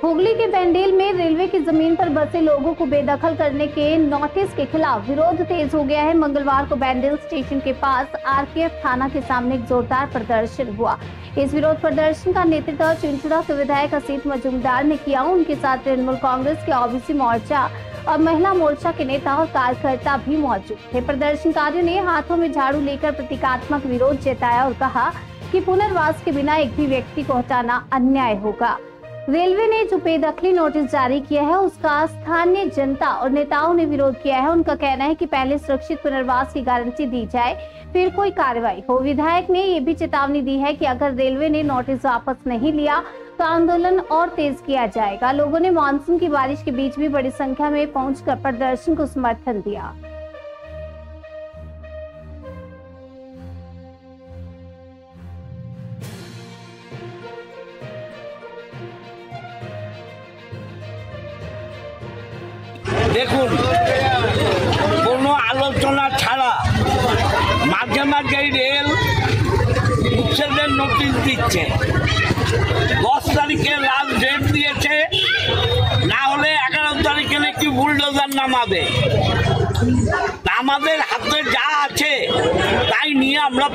हुगली के बैंडेल में रेलवे की जमीन पर बसे लोगों को बेदखल करने के नोटिस के खिलाफ विरोध तेज हो गया है। मंगलवार को बैंडेल स्टेशन के पास आरपीएफ थाना के सामने एक जोरदार प्रदर्शन हुआ। इस विरोध प्रदर्शन का नेतृत्व चुनचुड़ा के विधायक असीत मजूमदार ने किया। उनके साथ तृणमूल कांग्रेस के ओबीसी मोर्चा और महिला मोर्चा के नेता और कार्यकर्ता भी मौजूद थे। प्रदर्शनकारियों ने हाथों में झाड़ू लेकर प्रतीकात्मक विरोध जताया और कहा कि पुनर्वास के बिना एक भी व्यक्ति को हटाना अन्याय होगा। रेलवे ने जो बेदखली नोटिस जारी किया है उसका स्थानीय जनता और नेताओं ने विरोध किया है। उनका कहना है कि पहले सुरक्षित पुनर्वास की गारंटी दी जाए, फिर कोई कार्रवाई हो। विधायक ने ये भी चेतावनी दी है कि अगर रेलवे ने नोटिस वापस नहीं लिया तो आंदोलन और तेज किया जाएगा। लोगों ने मानसून की बारिश के बीच भी बड़ी संख्या में पहुंचकर प्रदर्शन को समर्थन दिया। দেখুন, কোনো আলোচনা ছাড়া মাঝে মাঝে রেল উচ্ছেদের নোটিশ দিচ্ছে। 10 তারিখে লাস্ট ডেট দিয়েছে, না হলে 11 তারিখে নাকি বুলডোজার নামাবে। আমাদের হাতে যা আছে তাই নিয়ে আমরা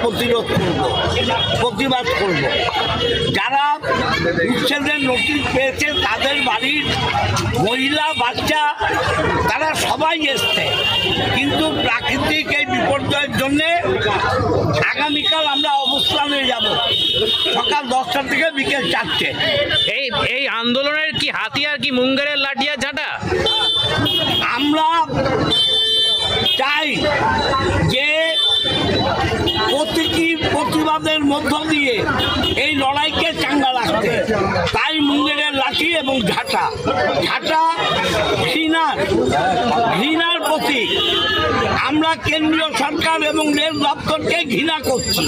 প্রতিবাদ করব। যারা উচ্ছেদের নোটিশ পেয়েছে তাদের বাড়ির মহিলা বাচ্চা তারা সবাই এসছে, কিন্তু প্রাকৃতিক এই বিপর্যয়ের জন্য আগামীকাল আমরা অবস্থানে যাব সকাল 10টা থেকে বিকেল 4টে। এই আন্দোলনের কি হাতিয়ার কি মুঙ্গেরের লাঠিয়া ঝাঁটা? আমরা চাই যে প্রতীকী প্রতিবাদের মধ্য দিয়ে এই লড়াইকে চাঙ্গা রাখতে। তাই মুঙ্গেরের লাঠি এবং ঝাঁটা ঘৃণার প্রতীক। আমরা কেন্দ্রীয় সরকার এবং রেল দপ্তরকে ঘৃণা করছি।